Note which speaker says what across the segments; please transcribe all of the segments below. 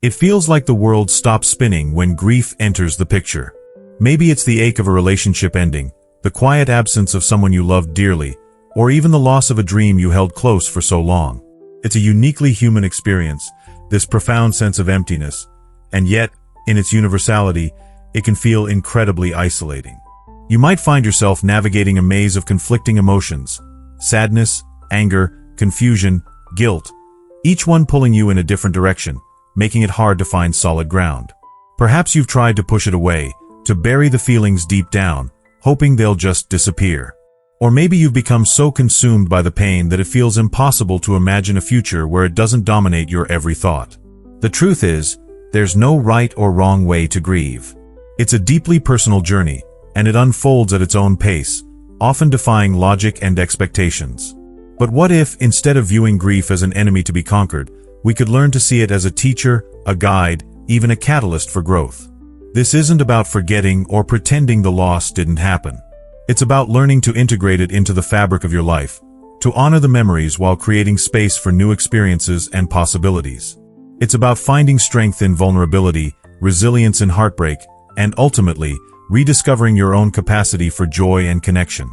Speaker 1: It feels like the world stops spinning when grief enters the picture. Maybe it's the ache of a relationship ending, the quiet absence of someone you loved dearly, or even the loss of a dream you held close for so long. It's a uniquely human experience, this profound sense of emptiness, and yet, in its universality, it can feel incredibly isolating. You might find yourself navigating a maze of conflicting emotions: sadness, anger, confusion, guilt, each one pulling you in a different direction, making it hard to find solid ground. Perhaps you've tried to push it away, to bury the feelings deep down, hoping they'll just disappear. Or maybe you've become so consumed by the pain that it feels impossible to imagine a future where it doesn't dominate your every thought. The truth is, there's no right or wrong way to grieve. It's a deeply personal journey, and it unfolds at its own pace, often defying logic and expectations. But what if, instead of viewing grief as an enemy to be conquered, we could learn to see it as a teacher, a guide, even a catalyst for growth? This isn't about forgetting or pretending the loss didn't happen. It's about learning to integrate it into the fabric of your life, to honor the memories while creating space for new experiences and possibilities. It's about finding strength in vulnerability, resilience in heartbreak, and ultimately, rediscovering your own capacity for joy and connection.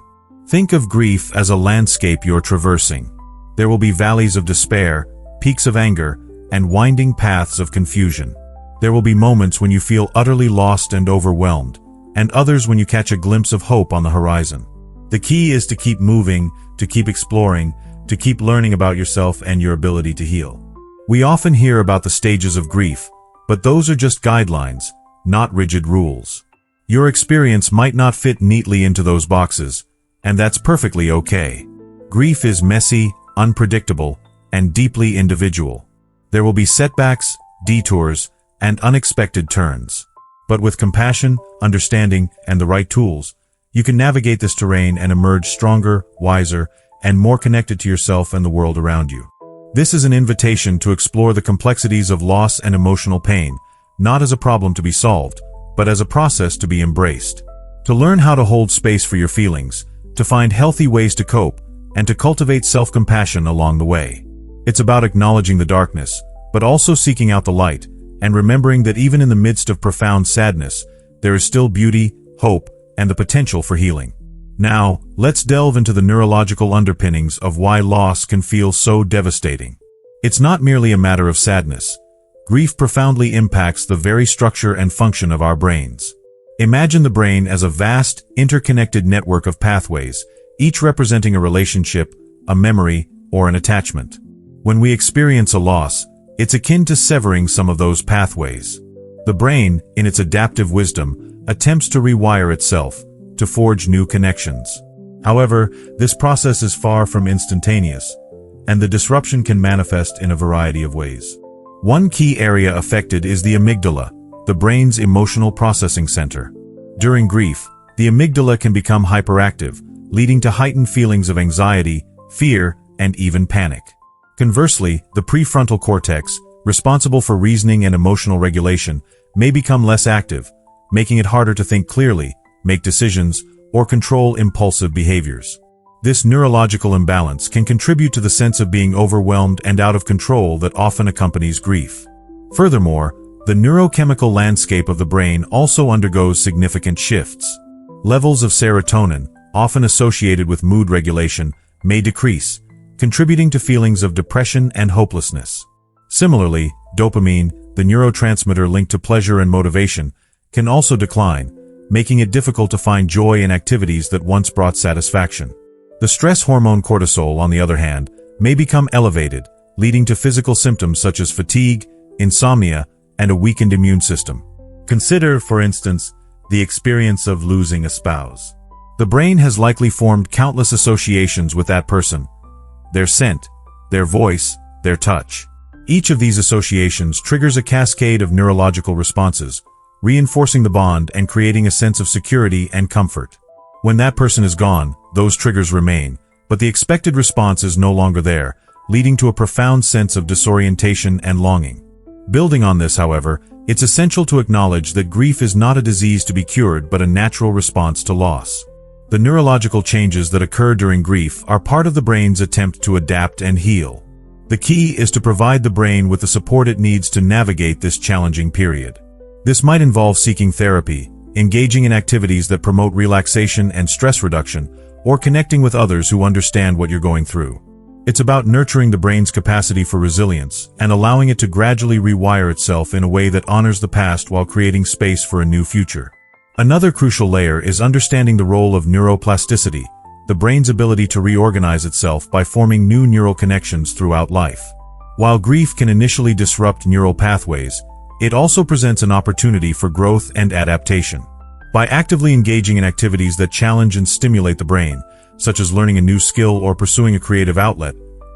Speaker 1: Think of grief as a landscape you're traversing. There will be valleys of despair, peaks of anger, and winding paths of confusion. There will be moments when you feel utterly lost and overwhelmed, and others when you catch a glimpse of hope on the horizon. The key is to keep moving, to keep exploring, to keep learning about yourself and your ability to heal. We often hear about the stages of grief, but those are just guidelines, not rigid rules. Your experience might not fit neatly into those boxes, and that's perfectly okay. Grief is messy, unpredictable, and deeply individual. There will be setbacks, detours, and unexpected turns. But with compassion, understanding, and the right tools, you can navigate this terrain and emerge stronger, wiser, and more connected to yourself and the world around you. This is an invitation to explore the complexities of loss and emotional pain, not as a problem to be solved, but as a process to be embraced. To learn how to hold space for your feelings, to find healthy ways to cope, and to cultivate self-compassion along the way. It's about acknowledging the darkness, but also seeking out the light, and remembering that even in the midst of profound sadness, there is still beauty, hope, and the potential for healing. Now, let's delve into the neurological underpinnings of why loss can feel so devastating. It's not merely a matter of sadness. Grief profoundly impacts the very structure and function of our brains. Imagine the brain as a vast, interconnected network of pathways, each representing a relationship, a memory, or an attachment. When we experience a loss, it's akin to severing some of those pathways. The brain, in its adaptive wisdom, attempts to rewire itself, to forge new connections. However, this process is far from instantaneous, and the disruption can manifest in a variety of ways. One key area affected is the amygdala, the brain's emotional processing center. During grief, the amygdala can become hyperactive, leading to heightened feelings of anxiety, fear, and even panic. Conversely, the prefrontal cortex, responsible for reasoning and emotional regulation, may become less active, making it harder to think clearly, make decisions, or control impulsive behaviors. This neurological imbalance can contribute to the sense of being overwhelmed and out of control that often accompanies grief. Furthermore, the neurochemical landscape of the brain also undergoes significant shifts. Levels of serotonin, often associated with mood regulation, may decrease, contributing to feelings of depression and hopelessness. Similarly, dopamine, the neurotransmitter linked to pleasure and motivation, can also decline, making it difficult to find joy in activities that once brought satisfaction. The stress hormone cortisol, on the other hand, may become elevated, leading to physical symptoms such as fatigue, insomnia, and a weakened immune system. Consider, for instance, the experience of losing a spouse. The brain has likely formed countless associations with that person: their scent, their voice, their touch. Each of these associations triggers a cascade of neurological responses, reinforcing the bond and creating a sense of security and comfort. When that person is gone, those triggers remain, but the expected response is no longer there, leading to a profound sense of disorientation and longing. Building on this, however, it's essential to acknowledge that grief is not a disease to be cured but a natural response to loss. The neurological changes that occur during grief are part of the brain's attempt to adapt and heal. The key is to provide the brain with the support it needs to navigate this challenging period. This might involve seeking therapy, engaging in activities that promote relaxation and stress reduction, or connecting with others who understand what you're going through. It's about nurturing the brain's capacity for resilience and allowing it to gradually rewire itself in a way that honors the past while creating space for a new future. Another crucial layer is understanding the role of neuroplasticity, the brain's ability to reorganize itself by forming new neural connections throughout life. While grief can initially disrupt neural pathways, it also presents an opportunity for growth and adaptation. By actively engaging in activities that challenge and stimulate the brain, such as learning a new skill or pursuing a creative outlet,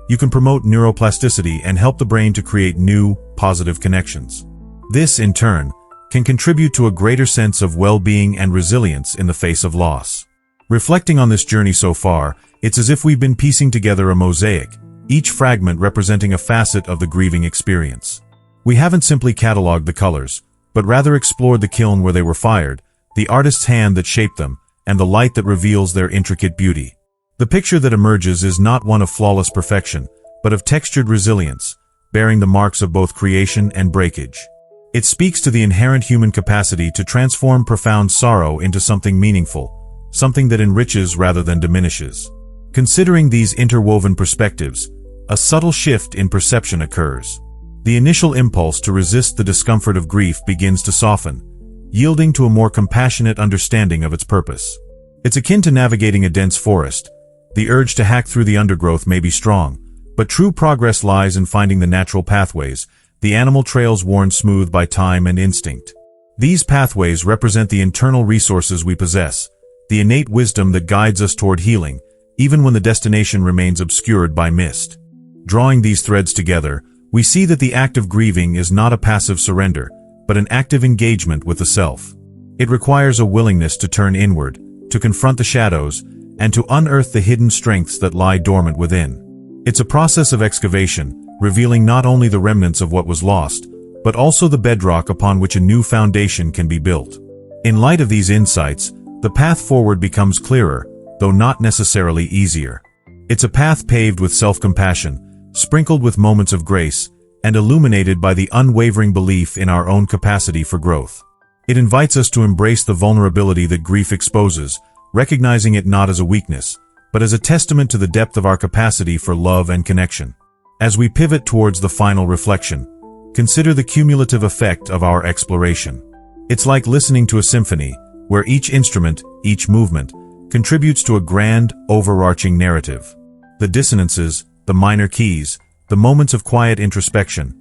Speaker 1: you can promote neuroplasticity and help the brain to create new, positive connections. This, in turn, can contribute to a greater sense of well-being and resilience in the face of loss. Reflecting on this journey so far, it's as if we've been piecing together a mosaic, each fragment representing a facet of the grieving experience. We haven't simply cataloged the colors, but rather explored the kiln where they were fired, the artist's hand that shaped them, and the light that reveals their intricate beauty. The picture that emerges is not one of flawless perfection, but of textured resilience, bearing the marks of both creation and breakage. It speaks to the inherent human capacity to transform profound sorrow into something meaningful, something that enriches rather than diminishes. Considering these interwoven perspectives, a subtle shift in perception occurs. The initial impulse to resist the discomfort of grief begins to soften, yielding to a more compassionate understanding of its purpose. It's akin to navigating a dense forest. The urge to hack through the undergrowth may be strong, but true progress lies in finding the natural pathways, the animal trails worn smooth by time and instinct. These pathways represent the internal resources we possess, the innate wisdom that guides us toward healing, even when the destination remains obscured by mist. Drawing these threads together, we see that the act of grieving is not a passive surrender, but an active engagement with the self. It requires a willingness to turn inward, to confront the shadows, and to unearth the hidden strengths that lie dormant within. It's a process of excavation, revealing not only the remnants of what was lost, but also the bedrock upon which a new foundation can be built. In light of these insights, the path forward becomes clearer, though not necessarily easier. It's a path paved with self-compassion, sprinkled with moments of grace, and illuminated by the unwavering belief in our own capacity for growth. It invites us to embrace the vulnerability that grief exposes, recognizing it not as a weakness, but as a testament to the depth of our capacity for love and connection. As we pivot towards the final reflection, consider the cumulative effect of our exploration. It's like listening to a symphony, where each instrument, each movement, contributes to a grand, overarching narrative. The dissonances, the minor keys, the moments of quiet introspection,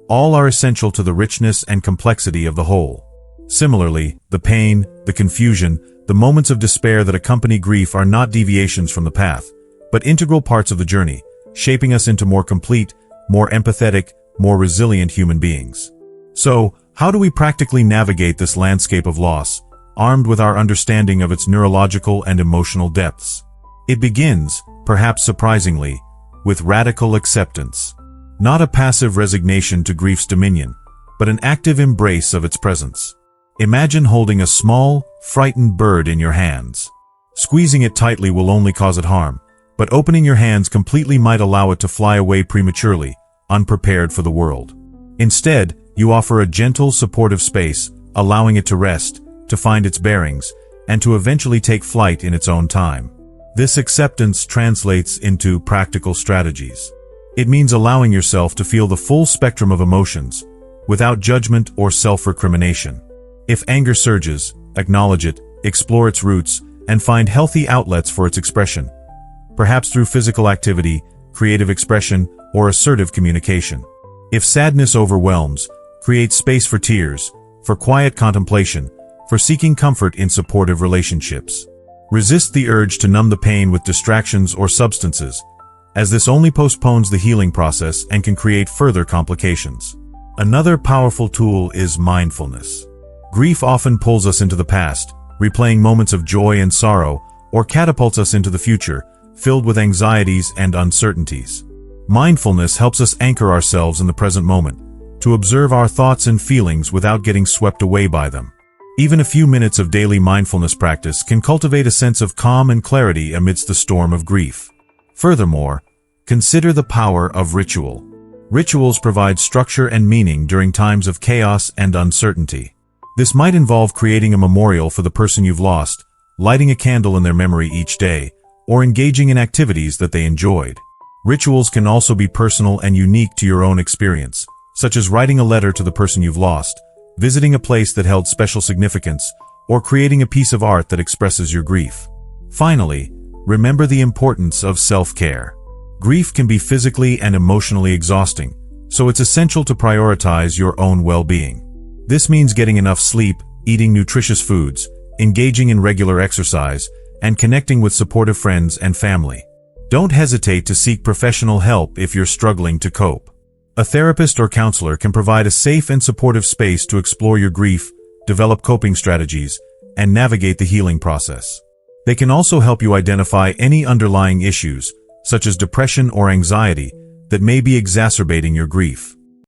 Speaker 1: all are essential to the richness and complexity of the whole. Similarly, the pain, the confusion, the moments of despair that accompany grief are not deviations from the path, but integral parts of the journey, shaping us into more complete, more empathetic, more resilient human beings. So, how do we practically navigate this landscape of loss, armed with our understanding of its neurological and emotional depths? It begins, perhaps surprisingly, with radical acceptance. Not a passive resignation to grief's dominion, but an active embrace of its presence. Imagine holding a small, frightened bird in your hands. Squeezing it tightly will only cause it harm, but opening your hands completely might allow it to fly away prematurely, unprepared for the world. Instead, you offer a gentle, supportive space, allowing it to rest, to find its bearings, and to eventually take flight in its own time. This acceptance translates into practical strategies. It means allowing yourself to feel the full spectrum of emotions, without judgment or self-recrimination. If anger surges, acknowledge it, explore its roots, and find healthy outlets for its expression, perhaps through physical activity, creative expression, or assertive communication. If sadness overwhelms, create space for tears, for quiet contemplation, for seeking comfort in supportive relationships. Resist the urge to numb the pain with distractions or substances, as this only postpones the healing process and can create further complications. Another powerful tool is mindfulness. Grief often pulls us into the past, replaying moments of joy and sorrow, or catapults us into the future, filled with anxieties and uncertainties. Mindfulness helps us anchor ourselves in the present moment, to observe our thoughts and feelings without getting swept away by them. Even a few minutes of daily mindfulness practice can cultivate a sense of calm and clarity amidst the storm of grief. Furthermore, Consider the power of ritual. Rituals provide structure and meaning during times of chaos and uncertainty. This might involve creating a memorial for the person you've lost, lighting a candle in their memory each day, or engaging in activities that they enjoyed. Rituals can also be personal and unique to your own experience, such as writing a letter to the person you've lost, visiting a place that held special significance, or creating a piece of art that expresses your grief. Finally, remember the importance of self-care. Grief can be physically and emotionally exhausting, so it's essential to prioritize your own well-being. This means getting enough sleep, eating nutritious foods, engaging in regular exercise, and connecting with supportive friends and family. Don't hesitate to seek professional help if you're struggling to cope. A therapist or counselor can provide a safe and supportive space to explore your grief, develop coping strategies, and navigate the healing process. They can also help you identify any underlying issues, such as depression or anxiety, that may be exacerbating your grief.